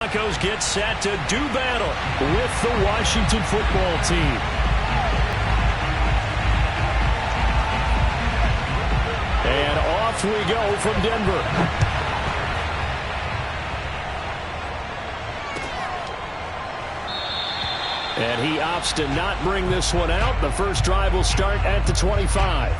Broncos get set to do battle with the Washington football team. And off we go from Denver. And he opts to not bring this one out. The first drive will start at the 25.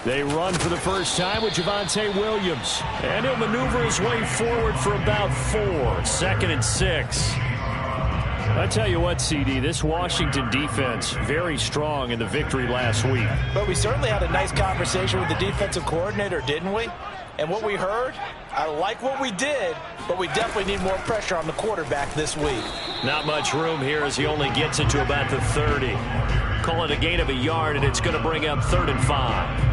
They run for the first time with Javonte Williams. And he'll maneuver his way forward for about 4. 2nd and 6. I tell you what, CD, this Washington defense, very strong in the victory last week. But we certainly had a nice conversation with the defensive coordinator, didn't we? And what we heard, I like what we did, but we definitely need more pressure on the quarterback this week. Not much room here as he only gets it to about the 30. Call it a gain of a yard, and it's going to bring up 3rd and 5.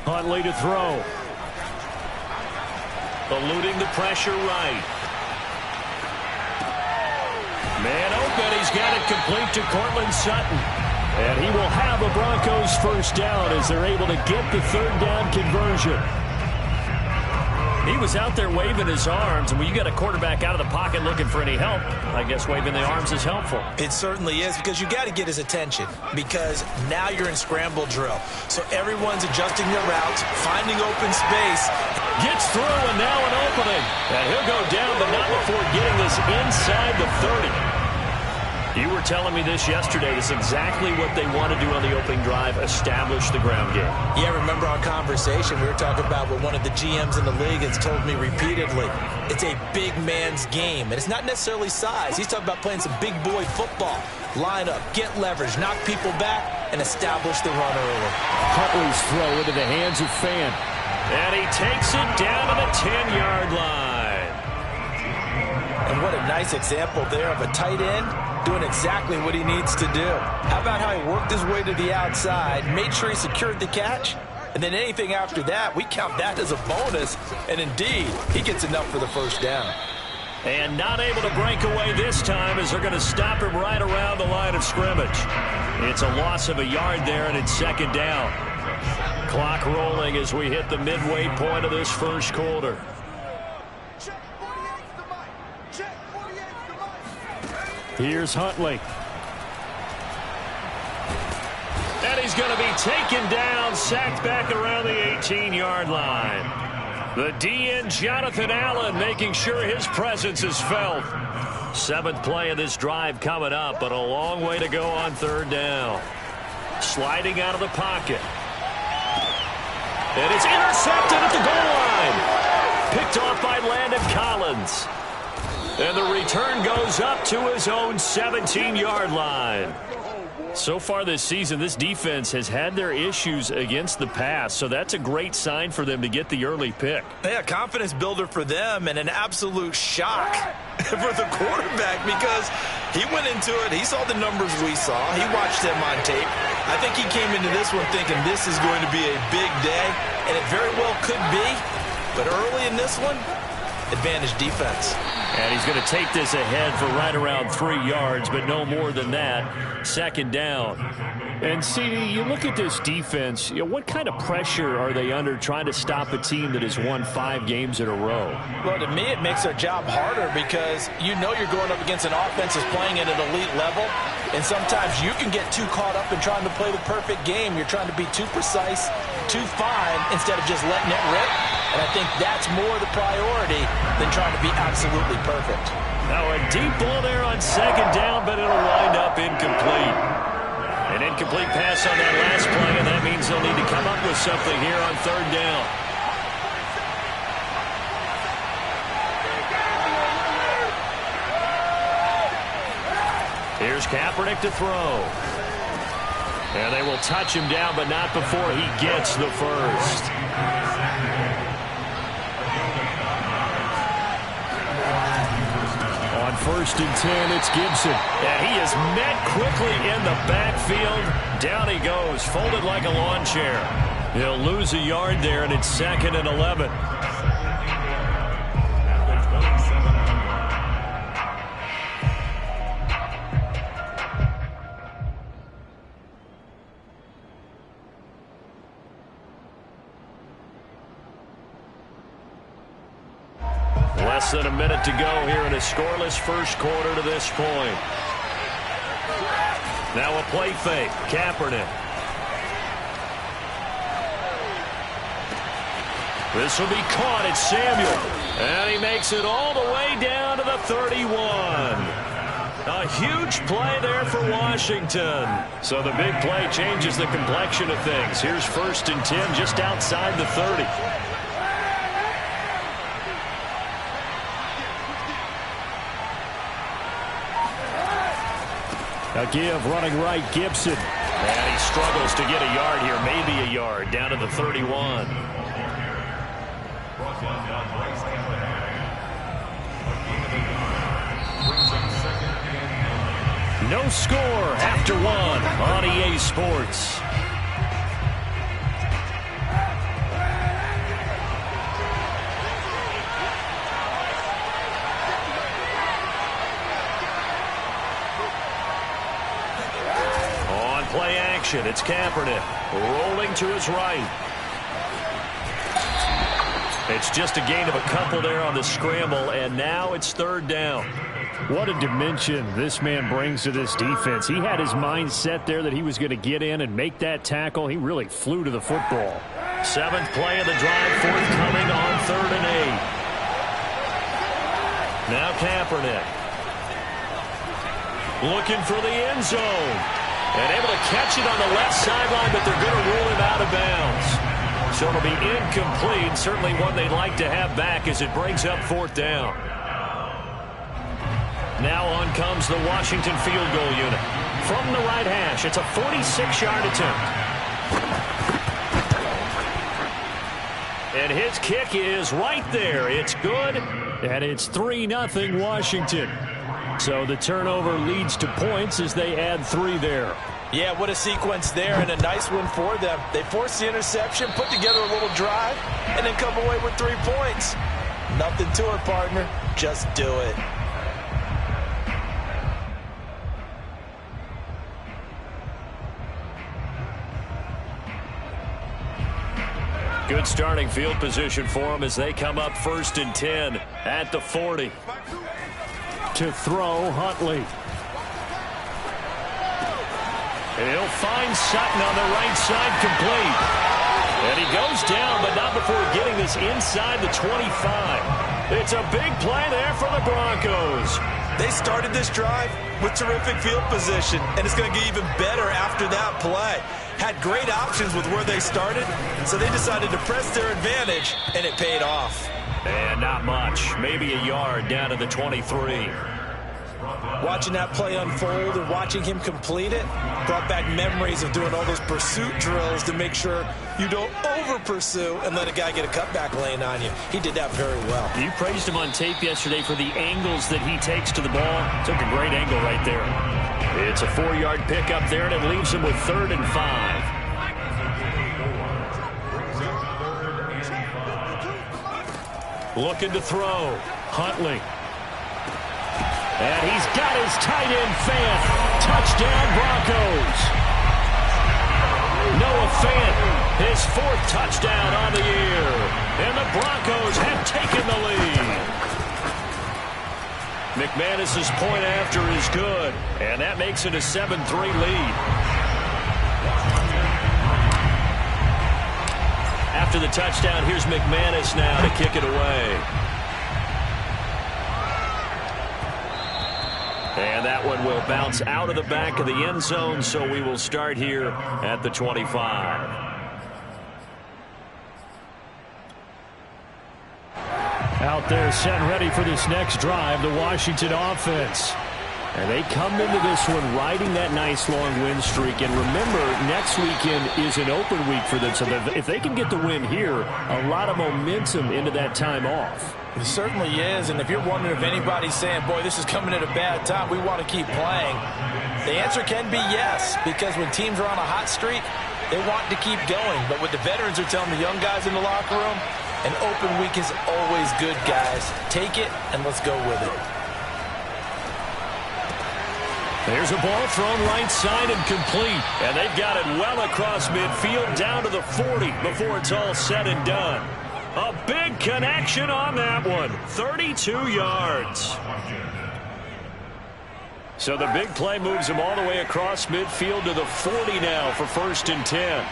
Huntley to throw. Eluding the pressure right. Man open. He's got it complete to Cortland Sutton. And he will have a Broncos first down as they're able to get the 3rd down conversion. He was out there waving his arms, and when you got a quarterback out of the pocket looking for any help, I guess waving the arms is helpful. It certainly is, because you got to get his attention, because now you're in scramble drill. So everyone's adjusting their routes, finding open space. Gets through, and now an opening. And he'll go down, but not before getting this inside the 30. You were telling me this yesterday. This is exactly what they want to do on the opening drive, establish the ground game. Yeah, remember our conversation? We were talking about what one of the GMs in the league has told me repeatedly. It's a big man's game, and it's not necessarily size. He's talking about playing some big boy football. Line up, get leverage, knock people back, and establish the run early. Huntley's throw into the hands of Fan. And he takes it down to the 10-yard line. And what a nice example there of a tight end doing exactly what he needs to do. How about how he worked his way to the outside, made sure he secured the catch, and then anything after that, we count that as a bonus. And indeed, he gets enough for the first down. And not able to break away this time as they're going to stop him right around the line of scrimmage. It's a loss of a yard there, and it's 2nd down. Clock rolling as we hit the midway point of this first quarter. Here's Huntley. And he's going to be taken down, sacked back around the 18-yard line. The DN, Jonathan Allen, making sure his presence is felt. 7th play of this drive coming up, but a long way to go on 3rd down. Sliding out of the pocket. And it's intercepted at the goal line. Picked off by Landon Collins. And the return goes up to his own 17-yard line. So far this season, this defense has had their issues against the pass, so that's a great sign for them to get the early pick. Yeah, confidence builder for them, and an absolute shock for the quarterback, because he went into it, he saw the numbers we saw, he watched them on tape. I think he came into this one thinking this is going to be a big day, and it very well could be, but early in this one, advantage defense. And he's going to take this ahead for right around 3 yards, but no more than that. 2nd down. And, CD, you look at this defense, what kind of pressure are they under trying to stop a team that has won 5 games in a row? Well, to me, it makes their job harder, because you know you're going up against an offense that's playing at an elite level, and sometimes you can get too caught up in trying to play the perfect game. You're trying to be too precise, too fine, instead of just letting it rip. And I think that's more the priority than trying to be absolutely perfect. Now a deep ball there on 2nd down, but it'll wind up incomplete. An incomplete pass on that last play, and that means they'll need to come up with something here on 3rd down. Here's Kaepernick to throw. And they will touch him down, but not before he gets the first. On 1st and 10, it's Gibson. And he is met quickly in the backfield. Down he goes, folded like a lawn chair. He'll lose a yard there, and it's 2nd and 11. Less than a minute to go here in a scoreless first quarter to this point. Now a play fake. Kaepernick. This will be caught. It's Samuel. And he makes it all the way down to the 31. A huge play there for Washington. So the big play changes the complexion of things. Here's 1st and 10 just outside the 30. A give running right, Gibson. And he struggles to get a yard here, maybe a yard, down to the 31. No score after 1 on EA Sports. Play action. It's Kaepernick rolling to his right. It's just a gain of a couple there on the scramble, and now it's 3rd down. What a dimension this man brings to this defense. He had his mind set there that he was going to get in and make that tackle. He really flew to the football. 7th play of the drive, forthcoming on 3rd and 8. Now Kaepernick looking for the end zone. And able to catch it on the left sideline, but they're going to rule him out of bounds. So it'll be incomplete. Certainly one they'd like to have back as it brings up 4th down. Now on comes the Washington field goal unit. From the right hash, it's a 46-yard attempt. And his kick is right there. It's good, and it's 3-0 Washington. So the turnover leads to points as they add 3 there. Yeah, what a sequence there, and a nice one for them. They force the interception, put together a little drive, and then come away with 3 points. Nothing to it, partner. Just do it. Good starting field position for them as they come up 1st and 10 at the 40. To throw, Huntley. And he'll find Sutton on the right side, complete. And he goes down, but not before getting this inside the 25. It's a big play there for the Broncos. They started this drive with terrific field position, and it's going to get even better after that play. Had great options with where they started, so they decided to press their advantage, and it paid off. And not much. Maybe a yard down to the 23. Watching that play unfold and watching him complete it brought back memories of doing all those pursuit drills to make sure you don't over-pursue and let a guy get a cutback lane on you. He did that very well. You praised him on tape yesterday for the angles that he takes to the ball. Took a great angle right there. It's a 4-yard pickup there, and it leaves him with 3rd and 5. Looking to throw. Huntley. And he's got his tight end Fant. Touchdown, Broncos. Noah Fant, his 4th touchdown on the year. And the Broncos have taken the lead. McManus's point after is good. And that makes it a 7-3 lead. After the touchdown, here's McManus now to kick it away. And that one will bounce out of the back of the end zone, so we will start here at the 25. Out there set and ready for this next drive, the Washington offense. And they come into this one riding that nice long win streak. And remember, next weekend is an open week for them. So if they can get the win here, a lot of momentum into that time off. It certainly is. And if you're wondering if anybody's saying, boy, this is coming at a bad time, we want to keep playing, the answer can be yes. Because when teams are on a hot streak, they want to keep going. But what the veterans are telling the young guys in the locker room, an open week is always good, guys. Take it and let's go with it. There's a ball thrown right side and complete. And they've got it well across midfield down to the 40 before it's all said and done. A big connection on that one. 32 yards. So the big play moves him all the way across midfield to the 40 now for 1st and 10.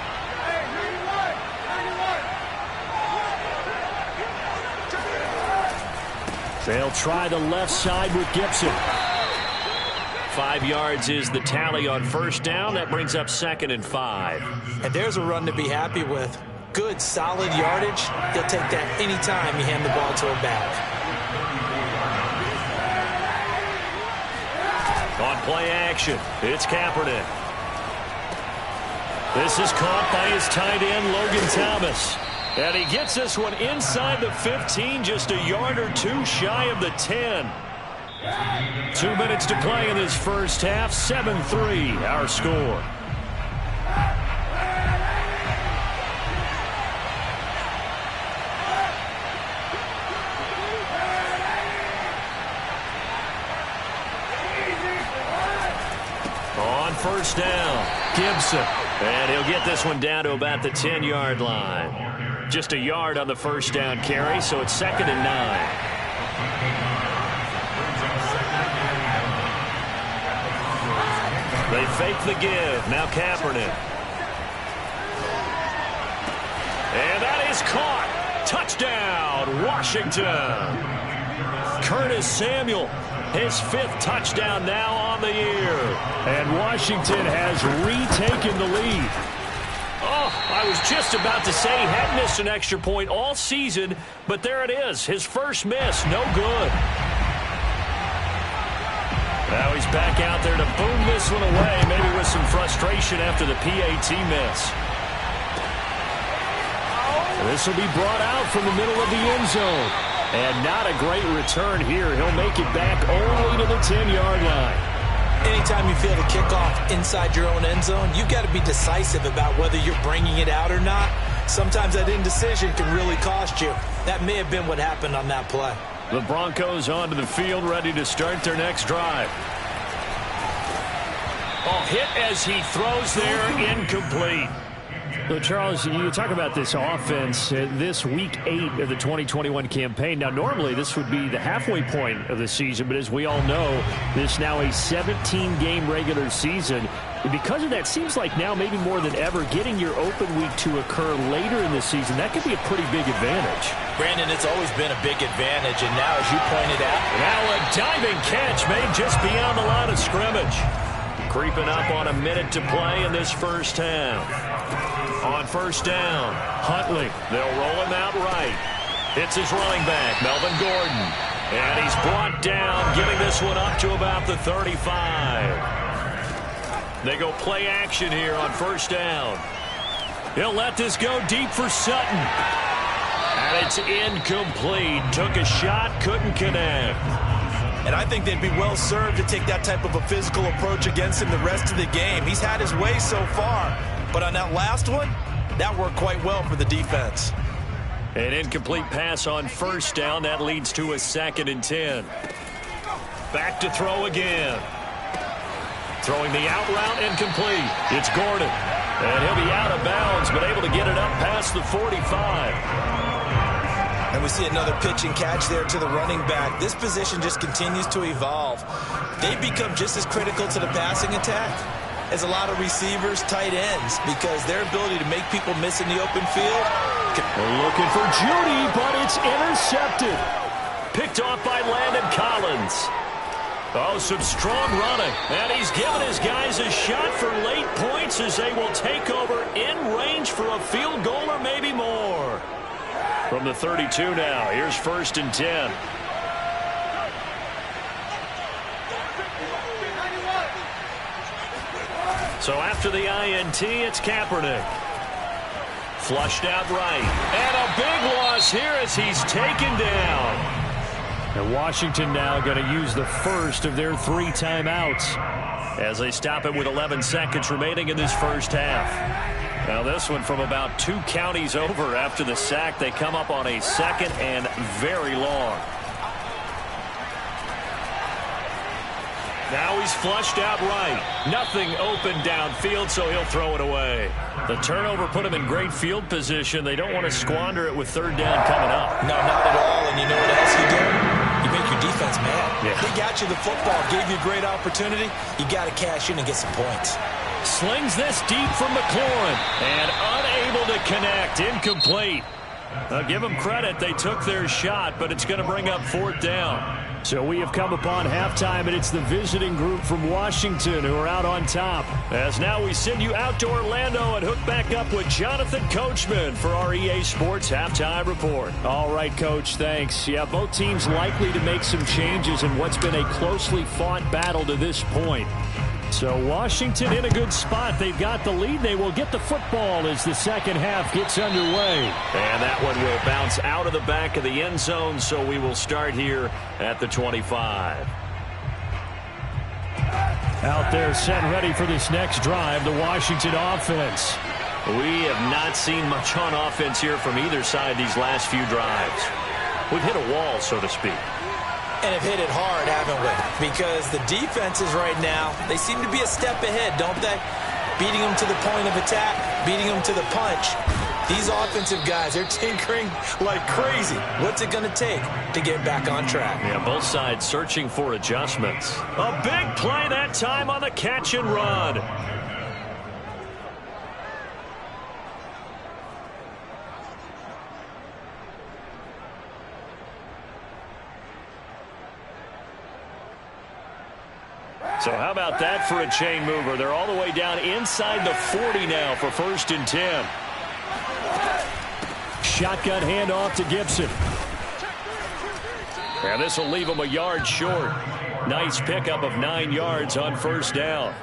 They'll try the left side with Gibson. 5 yards is the tally on 1st down. That brings up 2nd and 5. And there's a run to be happy with. Good, solid yardage. He'll take that anytime you hand the ball to him back. On play action, it's Kaepernick. This is caught by his tight end, Logan Thomas. And he gets this one inside the 15, just a yard or two shy of the 10. 2 minutes to play in this first half. 7-3 our score. On 1st down, Gibson. And he'll get this one down to about the 10-yard line. Just a yard on the 1st down carry, so it's 2nd and 9. They fake the give. Now Kaepernick. And that is caught. Touchdown, Washington. Curtis Samuel, his 5th touchdown now on the year. And Washington has retaken the lead. Oh, I was just about to say he had missed an extra point all season, but there it is. His first miss, no good. Now he's back out there to boom this one away, maybe with some frustration after the PAT miss. This will be brought out from the middle of the end zone. And not a great return here. He'll make it back only to the 10-yard line. Anytime you feel the kickoff inside your own end zone, you've got to be decisive about whether you're bringing it out or not. Sometimes that indecision can really cost you. That may have been what happened on that play. The Broncos onto the field, ready to start their next drive. Oh, hit as he throws there, incomplete. So, Charles, you talk about this offense, this week 8 of the 2021 campaign. Now, normally this would be the halfway point of the season, but as we all know, this is now a 17-game regular season. And because of that, seems like now maybe more than ever, getting your open week to occur later in the season, that could be a pretty big advantage. Brandon, it's always been a big advantage, and now, as you pointed out, now a diving catch made just beyond the line of scrimmage. Creeping up on a minute to play in this first half. On 1st down, Huntley. They'll roll him out right. It's his running back, Melvin Gordon. And he's brought down, getting this one up to about the 35. They go play action here on 1st down. He'll let this go deep for Sutton. And it's incomplete. Took a shot, couldn't connect. And I think they'd be well served to take that type of a physical approach against him the rest of the game. He's had his way so far. But on that last one, that worked quite well for the defense. An incomplete pass on 1st down. That leads to a 2nd and 10. Back to throw again. Throwing the out route, incomplete. It's Gordon. And he'll be out of bounds, but able to get it up past the 45. And we see another pitch and catch there to the running back. This position just continues to evolve. They've become just as critical to the passing attack as a lot of receivers, tight ends, because their ability to make people miss in the open field. Looking for Judy, but it's intercepted. Picked off by Landon Collins. Oh, some strong running. And he's given his guys a shot for late points as they will take over in range for a field goal or maybe more. From the 32 now, here's 1st and 10. So after the INT, it's Kaepernick. Flushed out right. And a big loss here as he's taken down. And Washington now going to use the first of their 3 timeouts as they stop it with 11 seconds remaining in this first half. Now this one from about 2 counties over after the sack. They come up on a 2nd and very long. Now he's flushed out right. Nothing open downfield, so he'll throw it away. The turnover put him in great field position. They don't want to squander it with 3rd down coming up. No, not at all. And you know what else you do? You make your defense mad. Yeah. They got you the football, gave you a great opportunity. You got to cash in and get some points. Slings this deep from McLaurin. And unable to connect. Incomplete. I'll give them credit. They took their shot, but it's going to bring up 4th down. So we have come upon halftime, and it's the visiting group from Washington who are out on top. As now we send you out to Orlando and hook back up with Jonathan Coachman for our EA Sports Halftime Report. All right, Coach, thanks. Yeah, both teams likely to make some changes in what's been a closely fought battle to this point. So Washington in a good spot. They've got the lead. They will get the football as the second half gets underway. And that one will bounce out of the back of the end zone, so we will start here at the 25. Out there set ready for this next drive, the Washington offense. We have not seen much on offense here from either side these last few drives. We've hit a wall, so to speak. And have hit it hard, haven't we? Because the defenses right now, they seem to be a step ahead, don't they? Beating them to the point of attack, beating them to the punch. These offensive guys, they're tinkering like crazy. What's it going to take to get back on track? Yeah, both sides searching for adjustments. A big play that time on the catch and run. So how about that for a chain mover? They're all the way down inside the 40 now for 1st and 10. Shotgun handoff to Gibson. And this will leave him a yard short. Nice pickup of 9 yards on 1st down.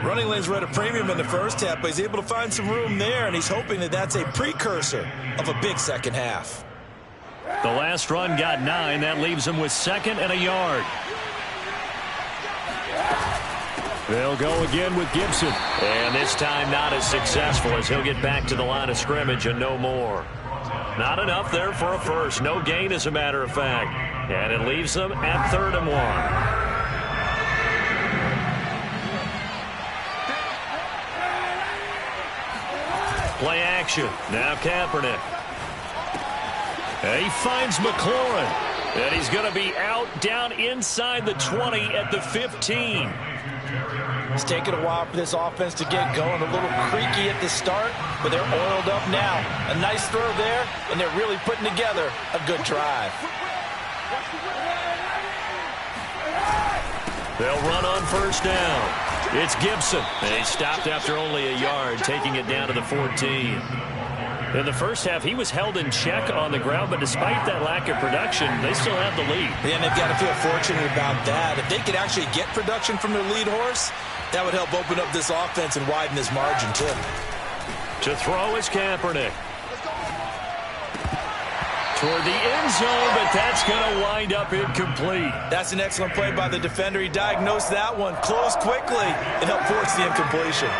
Running lanes were at a premium in the first half, but he's able to find some room there, and he's hoping that that's a precursor of a big second half. The last run got 9. That leaves him with 2nd and a yard. They'll go again with Gibson. And this time not as successful as he'll get back to the line of scrimmage and no more. Not enough there for a first. No gain, as a matter of fact. And it leaves them at 3rd and 1. Play action. Now Kaepernick. And he finds McLaurin. And he's going to be out down inside the 20 at the 15. It's taken a while for this offense to get going. A little creaky at the start, but they're oiled up now. A nice throw there, and they're really putting together a good drive. They'll run on 1st down. It's Gibson. And he stopped after only a yard, taking it down to the 14. In the first half, he was held in check on the ground, but despite that lack of production, they still have the lead. Yeah, and they've got to feel fortunate about that. If they could actually get production from their lead horse, that would help open up this offense and widen this margin, too. To throw is Kaepernick. Toward the end zone, but that's going to wind up incomplete. That's an excellent play by the defender. He diagnosed that one, closed quickly, and helped force the incompletion.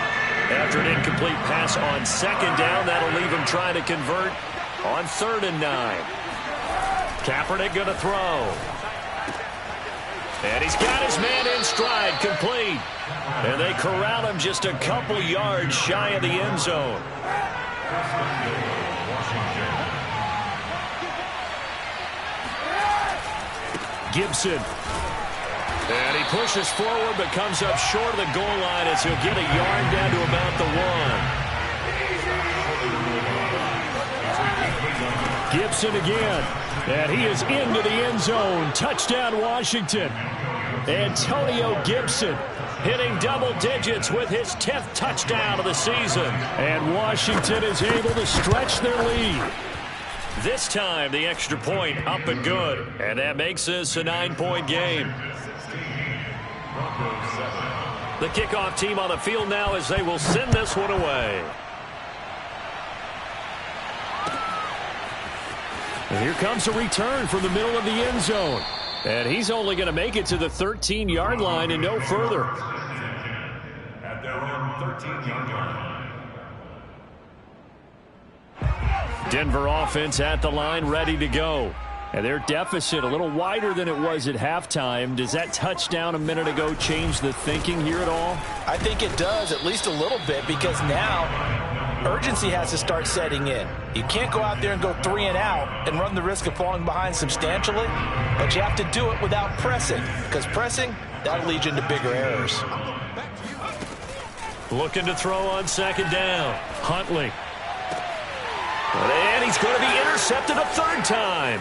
After an incomplete pass on 2nd down, that'll leave him trying to convert on 3rd and 9. Kaepernick going to throw. And he's got his man in stride, complete. And they corral him just a couple yards shy of the end zone. Gibson. And he pushes forward but comes up short of the goal line as he'll get a yard down to about the 1. Gibson again. And he is into the end zone. Touchdown, Washington. Antonio Gibson hitting double digits with his 10th touchdown of the season. And Washington is able to stretch their lead. This time, the extra point up and good. And that makes this a 9-point game. The kickoff team on the field now as they will send this one away. And here comes a return from the middle of the end zone. And he's only going to make it to the 13-yard line and no further. At their own 13-yard line. Denver offense at the line, ready to go. And their deficit a little wider than it was at halftime. Does that touchdown a minute ago change the thinking here at all? I think it does, at least a little bit, because now urgency has to start setting in. You can't go out there and go 3 and out and run the risk of falling behind substantially, but you have to do it without pressing, because pressing, that'll lead you into bigger errors. Looking to throw on second down. Huntley. And he's going to be intercepted a third time.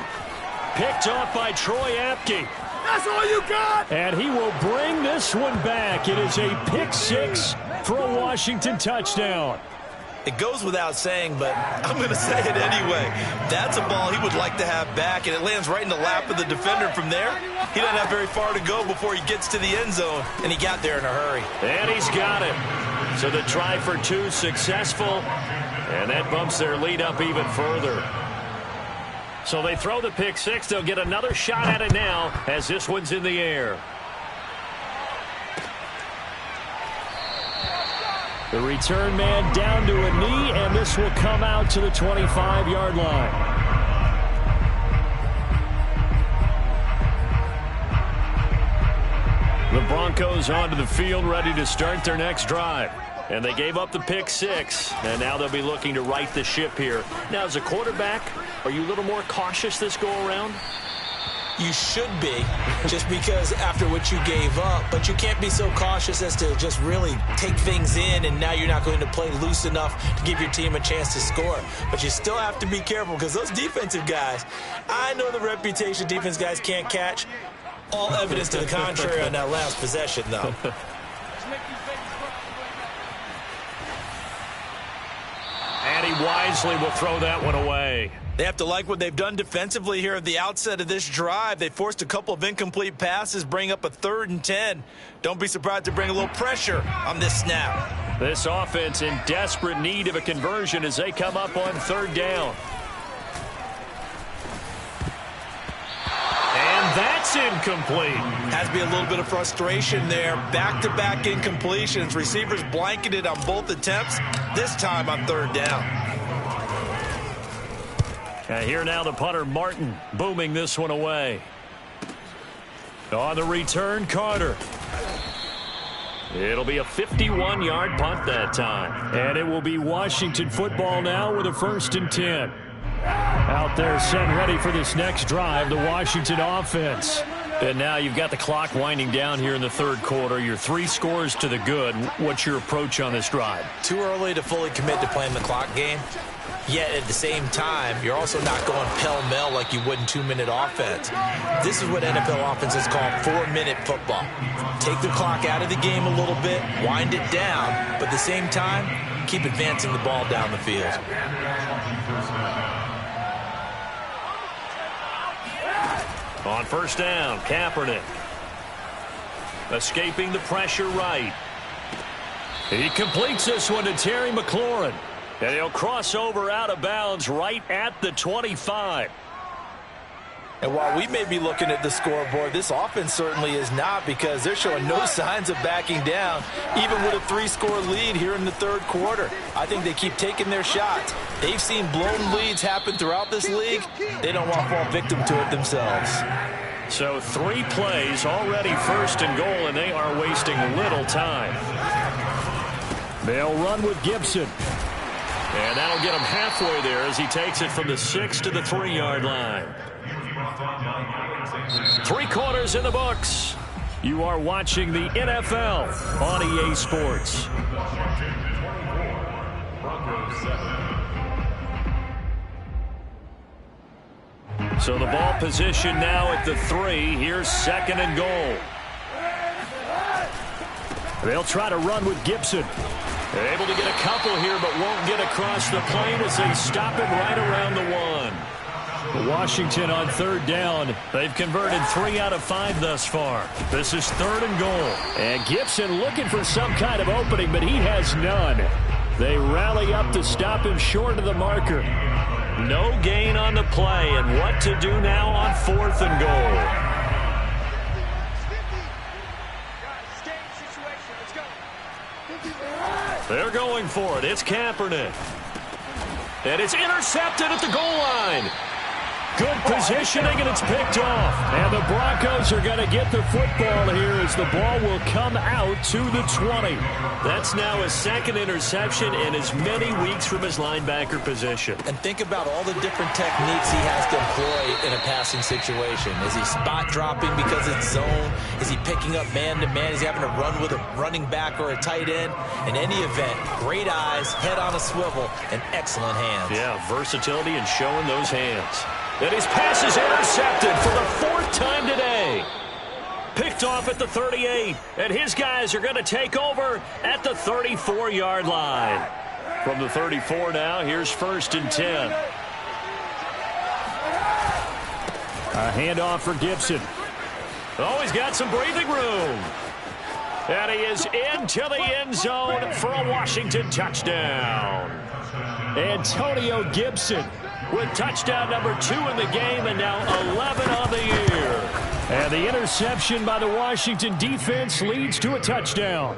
Picked off by Troy Apke. That's all you got! And he will bring this one back. It is a pick six for a Washington touchdown. It goes without saying, but I'm going to say it anyway. That's a ball he would like to have back, and it lands right in the lap of the defender from there. He doesn't have very far to go before he gets to the end zone, and he got there in a hurry. And he's got it. So the try for two successful, and that bumps their lead up even further. So they throw the pick six. They'll get another shot at it now as this one's in the air. The return man down to a knee, and this will come out to the 25-yard line. The Broncos onto the field, ready to start their next drive. And they gave up the pick six, and now they'll be looking to right the ship here. Now, as a quarterback, are you a little more cautious this go-around? You should be, just because after what you gave up, but you can't be so cautious as to just really take things in, and now you're not going to play loose enough to give your team a chance to score. But you still have to be careful, because those defensive guys, I know the reputation defense guys can't catch. All evidence to the contrary on that last possession, though. And he wisely will throw that one away. They have to like what they've done defensively here at the outset of this drive. They forced a couple of incomplete passes, bring up a 3rd and 10. Don't be surprised to bring a little pressure on this snap. This offense in desperate need of a conversion as they come up on 3rd down. And that's incomplete. Has to be a little bit of frustration there. Back-to-back incompletions. Receivers blanketed on both attempts, this time on 3rd down. And here now the punter, Martin, booming this one away. On the return, Carter. It'll be a 51-yard punt that time. And it will be Washington football now with a 1st and 10. Out there set ready for this next drive, the Washington offense. And now you've got the clock winding down here in the 3rd quarter. You're 3 scores to the good. What's your approach on this drive? Too early to fully commit to playing the clock game. Yet at the same time, you're also not going pell-mell like you would in 2-minute offense. This is what NFL offenses call 4-minute football. Take the clock out of the game a little bit, wind it down, but at the same time, keep advancing the ball down the field. On 1st down, Kaepernick. Escaping the pressure right. He completes this one to Terry McLaurin. And he'll cross over out of bounds right at the 25. And while we may be looking at the scoreboard, this offense certainly is not, because they're showing no signs of backing down, even with a 3-score lead here in the 3rd quarter. I think they keep taking their shots. They've seen blown leads happen throughout this league. They don't want to fall victim to it themselves. So 3 plays, already 1st and goal, and they are wasting little time. They'll run with Gibson. And that'll get him halfway there as he takes it from the 6 to the 3-yard line. 3 quarters in the books. You are watching the NFL on EA Sports. So the ball position now at the 3. Here's 2nd and goal. They'll try to run with Gibson. They're able to get a couple here, but won't get across the plane as they stop him right around the 1. Washington on third down. They've converted 3 out of 5 thus far. This is 3rd and goal. And Gibson looking for some kind of opening, but he has none. They rally up to stop him short of the marker. No gain on the play, and what to do now on 4th and goal. They're going for it. It's Kaepernick. And it's intercepted at the goal line. Good positioning, and it's picked off. And the Broncos are going to get the football here as the ball will come out to the 20. That's now his 2nd interception in as many weeks from his linebacker position. And think about all the different techniques he has to employ in a passing situation. Is he spot dropping because it's zone? Is he picking up man-to-man? Is he having to run with a running back or a tight end? In any event, great eyes, head on a swivel, and excellent hands. Yeah, versatility and showing those hands. And his pass is intercepted for the 4th time today. Picked off at the 38. And his guys are going to take over at the 34-yard line. From the 34 now, here's 1st and 10. A handoff for Gibson. Oh, he's got some breathing room. And he is into the end zone for a Washington touchdown. Antonio Gibson with touchdown number 2 in the game and now 11 on the year. And the interception by the Washington defense leads to a touchdown.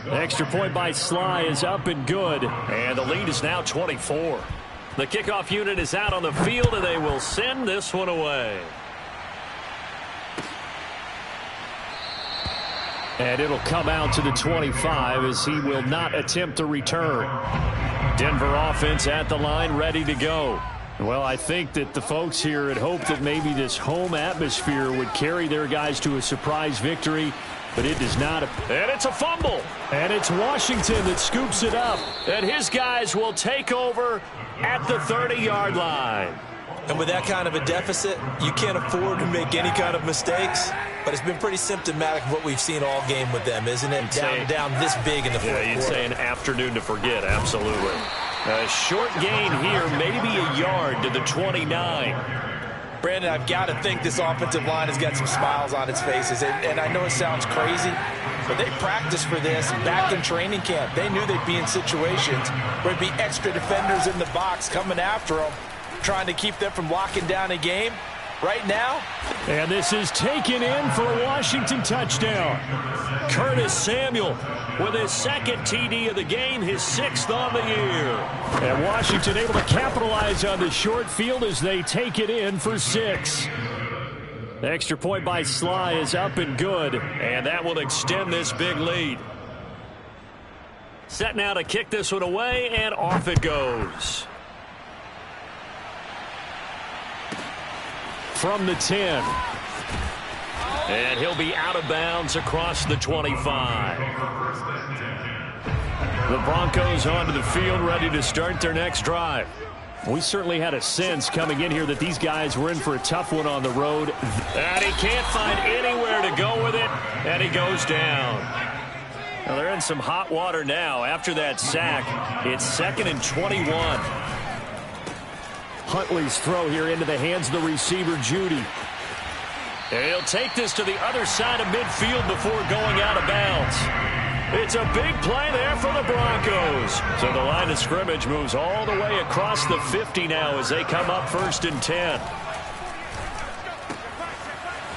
Extra point by Sly is up and good. And the lead is now 24. The kickoff unit is out on the field, and they will send this one away. And it'll come out to the 25 as he will not attempt to return. Denver offense at the line, ready to go. Well, I think that the folks here had hoped that maybe this home atmosphere would carry their guys to a surprise victory, but it does not. And it's a fumble. And it's Washington that scoops it up. And his guys will take over at the 30-yard line. And with that kind of a deficit, you can't afford to make any kind of mistakes. But it's been pretty symptomatic of what we've seen all game with them, isn't it? Down this big in the fourth quarter. Yeah, you'd say an afternoon to forget, absolutely. A short gain here, maybe a yard to the 29. Brandon, I've got to think this offensive line has got some smiles on its faces. And I know it sounds crazy, but they practiced for this back in training camp. They knew they'd be in situations where there'd be extra defenders in the box coming after them, trying to keep them from locking down a game. Right now. And this is taken in for a Washington touchdown. Curtis Samuel with his 2nd TD of the game, his 6th on the year. And Washington able to capitalize on the short field as they take it in for 6. The extra point by Sly is up and good. And that will extend this big lead. Set now to kick this one away, and off it goes. From the 10. And he'll be out of bounds across the 25. The Broncos onto the field, ready to start their next drive. We certainly had a sense coming in here that these guys were in for a tough one on the road. And he can't find anywhere to go with it, and he goes down. Now they're in some hot water now after that sack. It's 2nd and 21. Huntley's throw here into the hands of the receiver, Judy. And he'll take this to the other side of midfield before going out of bounds. It's a big play there for the Broncos. So the line of scrimmage moves all the way across the 50 now as they come up 1st and 10.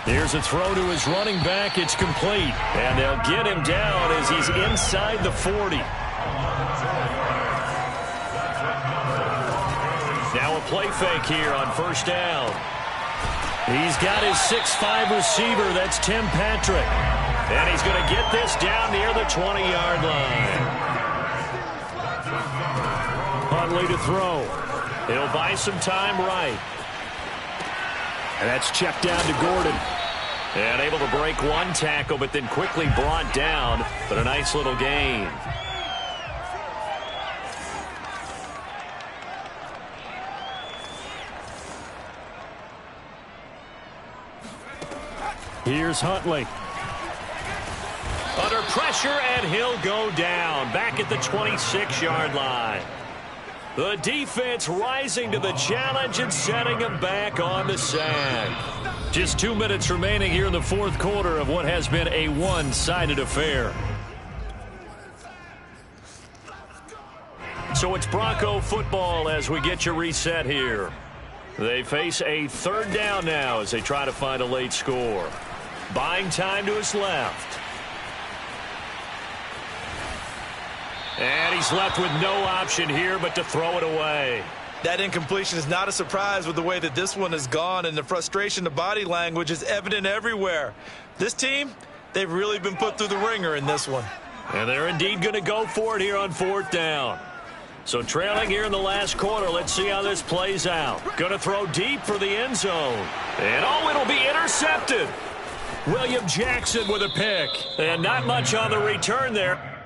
Here's a throw to his running back. It's complete. And they'll get him down as he's inside the 40. Now a play fake here on 1st down. He's got his 6'5 receiver. That's Tim Patrick. And he's going to get this down near the 20-yard line. Huntley to throw. He'll buy some time right. And that's checked down to Gordon. And able to break one tackle, but then quickly brought down. But a nice little gain. Here's Huntley. Under pressure, and he'll go down. Back at the 26-yard line. The defense rising to the challenge and setting him back on the sack. Just 2 minutes remaining here in the fourth quarter of what has been a one-sided affair. So it's Bronco football as we get you reset here. They face a third down now as they try to find a late score. Buying time to his left. And he's left with no option here but to throw it away. That incompletion is not a surprise with the way that this one has gone, and the frustration, the body language is evident everywhere. This team, they've really been put through the ringer in this one. And they're indeed going to go for it here on fourth down. So trailing here in the last quarter, let's see how this plays out. Going to throw deep for the end zone. And oh, it'll be intercepted. William Jackson with a pick. And not much on the return there.